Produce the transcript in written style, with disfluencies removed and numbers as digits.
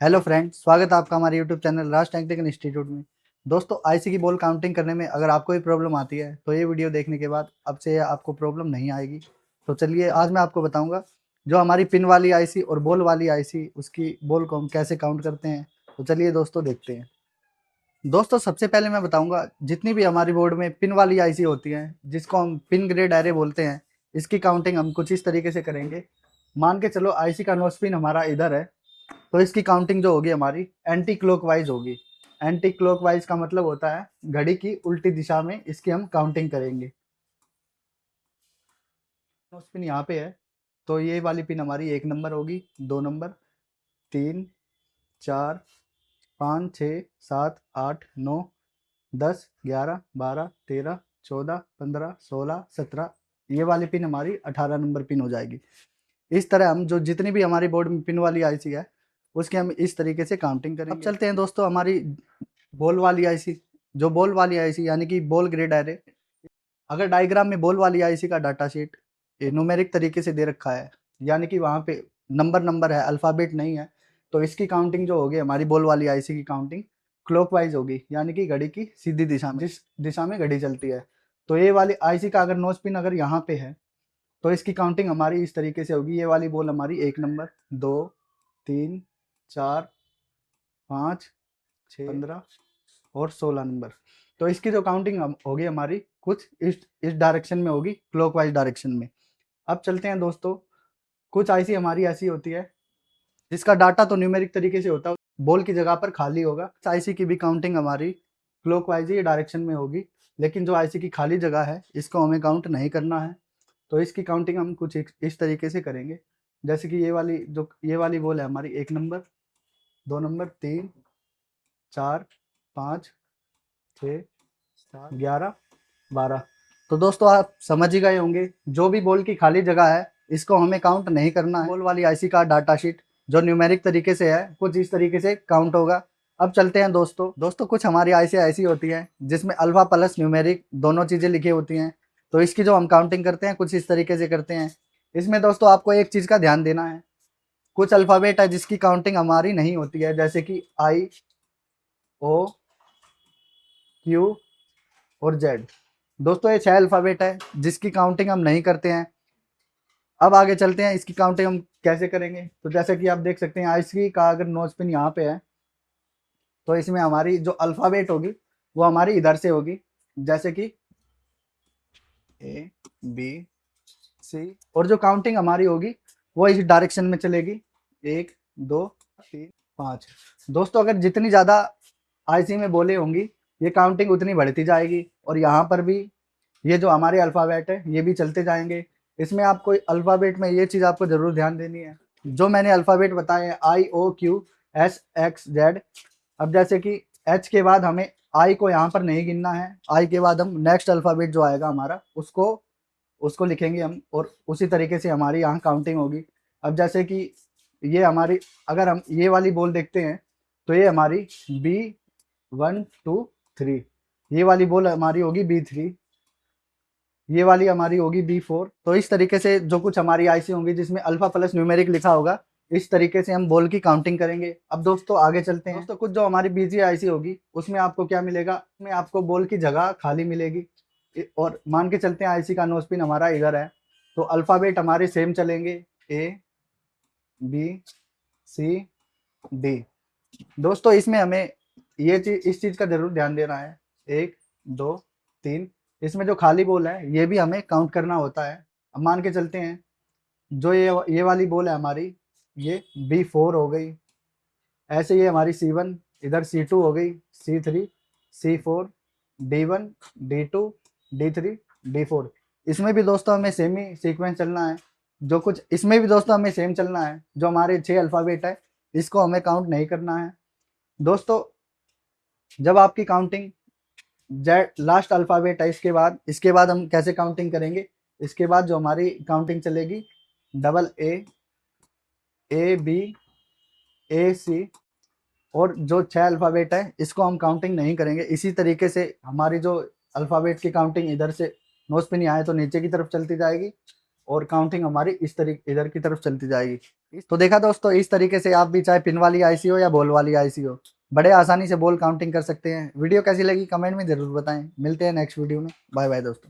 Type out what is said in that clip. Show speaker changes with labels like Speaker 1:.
Speaker 1: Hello friend, स्वागत है आपका हमारे यूट्यूब चैनल राज टेक्निकल इंस्टीट्यूट में। दोस्तों, आईसी की बॉल काउंटिंग करने में अगर आपको भी प्रॉब्लम आती है तो ये वीडियो देखने के बाद अब से आपको प्रॉब्लम नहीं आएगी। तो चलिए, आज मैं आपको बताऊंगा जो हमारी पिन वाली आईसी और बॉल वाली आईसी उसकी बॉल को हम कैसे काउंट करते हैं। तो चलिए दोस्तों, देखते हैं। दोस्तों, सबसे पहले मैं बताऊंगा जितनी भी हमारी बोर्ड में पिन वाली आईसी होती हैं, जिसको हम पिन ग्रेड एरे बोलते हैं, इसकी काउंटिंग हम कुछ इस तरीके से करेंगे। मान के चलो आईसी का नोज पिन हमारा इधर है, तो इसकी काउंटिंग जो होगी हमारी एंटी क्लॉकवाइज होगी। एंटी क्लॉकवाइज का मतलब होता है घड़ी की उल्टी दिशा में इसकी हम काउंटिंग करेंगे। नोज पिन यहाँ पे है, तो ये वाली पिन हमारी 1 नंबर होगी, 2 नंबर, 3, 4, 5, 6, 7, 8, 9, 10, 11, 12, 13, 14, 15, 16, 17, ये वाली पिन हमारी 18 नंबर पिन हो जाएगी। इस तरह हम जो जितनी भी हमारी बोर्ड में पिन वाली आईसी है उसकी हम इस तरीके से काउंटिंग करेंगे। अब चलते हैं दोस्तों हमारी बॉल वाली आईसी। जो बॉल वाली आईसी यानी कि बॉल ग्रेड एरे, अगर डायग्राम में बॉल वाली आईसी का डाटा शीट न्यूमेरिक तरीके से दे रखा है, यानी कि वहाँ पे नंबर नंबर है, अल्फ़ाबेट नहीं है, तो इसकी काउंटिंग जो होगी हमारी बॉल वाली आईसी की काउंटिंग क्लॉकवाइज होगी, यानी कि घड़ी की सीधी दिशा में, जिस दिशा में घड़ी चलती है। तो ये वाली आईसी का अगर नोज पिन अगर यहाँ पे है तो इसकी काउंटिंग हमारी इस तरीके से होगी। ये वाली बॉल हमारी 1 नंबर, 2, 3, 4, 5, 6, 15 और 16 नंबर। तो इसकी जो काउंटिंग होगी हमारी कुछ इस डायरेक्शन में होगी, क्लॉकवाइज डायरेक्शन में। अब चलते हैं दोस्तों, कुछ आईसी हमारी ऐसी होती है जिसका डाटा तो न्यूमेरिक तरीके से होता है, बॉल की जगह पर खाली होगा। इस आईसी की भी काउंटिंग हमारी क्लॉकवाइज ही डायरेक्शन में होगी, लेकिन जो आईसी की खाली जगह है इसको हमें काउंट नहीं करना है। तो इसकी काउंटिंग हम कुछ इस तरीके से करेंगे। जैसे कि ये वाली बॉल है हमारी 1 नंबर, 2 नंबर, 3, 4, 5, 6, 7, 11, 12। तो दोस्तों, आप समझ ही गए होंगे जो भी बॉल की खाली जगह है इसको हमें काउंट नहीं करना है। बॉल वाली आईसी का डाटा शीट जो न्यूमेरिक तरीके से है कुछ इस तरीके से काउंट होगा। अब चलते हैं दोस्तों कुछ हमारी आईसी ऐसी होती है जिसमें अल्फा प्लस न्यूमेरिक दोनों चीजें लिखी होती हैं। तो इसकी जो हम काउंटिंग करते हैं कुछ इस तरीके से करते हैं। इसमें दोस्तों आपको एक चीज का ध्यान देना है, कुछ अल्फाबेट है जिसकी काउंटिंग हमारी नहीं होती है, जैसे कि आई, ओ, क्यू और जेड। दोस्तों, ये 6 अल्फाबेट है जिसकी काउंटिंग हम नहीं करते हैं। अब आगे चलते हैं, इसकी काउंटिंग हम कैसे करेंगे। तो जैसे कि आप देख सकते हैं आईसी का अगर नोज पिन यहाँ पे है तो इसमें हमारी जो अल्फाबेट होगी वो हमारी इधर से होगी, जैसे कि ए, बी, सी। और जो काउंटिंग हमारी होगी वो इस डायरेक्शन में चलेगी, 1, 2, 3, 5। दोस्तों, अगर जितनी ज़्यादा आईसी में बोले होंगी ये काउंटिंग उतनी बढ़ती जाएगी, और यहाँ पर भी ये जो हमारे अल्फ़ाबेट है ये भी चलते जाएंगे। इसमें आपको अल्फ़ाबेट में ये चीज़ आपको ज़रूर ध्यान देनी है, जो मैंने अल्फ़ाबेट बताए हैं आई, ओ, क्यू, एस, एक्स, जेड। अब जैसे कि एच के बाद हमें आई को यहाँ पर नहीं गिनना है, आई के बाद हम नेक्स्ट अल्फ़ाबेट जो आएगा हमारा उसको उसको लिखेंगे हम, और उसी तरीके से हमारी यहाँ काउंटिंग होगी। अब जैसे कि ये हमारी, अगर हम ये वाली बॉल देखते हैं तो ये हमारी B1, 2, 3, ये वाली बॉल हमारी होगी B3, ये वाली हमारी होगी B4। तो इस तरीके से जो कुछ हमारी आईसी होंगी जिसमें अल्फा प्लस न्यूमेरिक लिखा होगा, इस तरीके से हम बॉल की काउंटिंग करेंगे। अब दोस्तों आगे चलते हैं। दोस्तों, कुछ जो हमारी बीजी आईसी होगी उसमें आपको क्या मिलेगा, उसमें आपको बॉल की जगह खाली मिलेगी। और मान के चलते हैं आईसी का नोज पिन हमारा इधर है, तो अल्फाबेट हमारे सेम चलेंगे, ए, बी, सी, डी। दोस्तों, इसमें हमें ये चीज इस चीज का जरूर ध्यान देना है, 1, 2, 3, इसमें जो खाली बॉल है ये भी हमें काउंट करना होता है। अब मान के चलते हैं जो ये वाली बॉल है हमारी, ये B4 हो गई। ऐसे ये हमारी C1, इधर C2 हो गई, C3, C4, D1, D2, D3, D4। इसमें भी दोस्तों हमें सेम ही सीक्वेंस चलना है। जो कुछ इसमें भी दोस्तों हमें सेम चलना है, जो हमारे 6 अल्फ़ाबेट है इसको हमें काउंट नहीं करना है। दोस्तों, जब आपकी काउंटिंग जेड लास्ट अल्फ़ाबेट है इसके बाद हम कैसे काउंटिंग करेंगे, इसके बाद जो हमारी काउंटिंग चलेगी डबल ए, ए बी, ए सी, और जो 6 अल्फ़ाबेट है इसको हम काउंटिंग नहीं करेंगे। इसी तरीके से हमारी जो अल्फ़ाबेट की काउंटिंग इधर से नोज पिन आए तो नीचे की तरफ चलती जाएगी, और काउंटिंग हमारी इस तरीके इधर की तरफ चलती जाएगी। तो देखा दोस्तों, इस तरीके से आप भी चाहे पिन वाली आईसी हो या बॉल वाली आईसी हो, बड़े आसानी से बॉल काउंटिंग कर सकते हैं। वीडियो कैसी लगी कमेंट में जरूर बताएं। मिलते हैं नेक्स्ट वीडियो में। बाय बाय दोस्तों।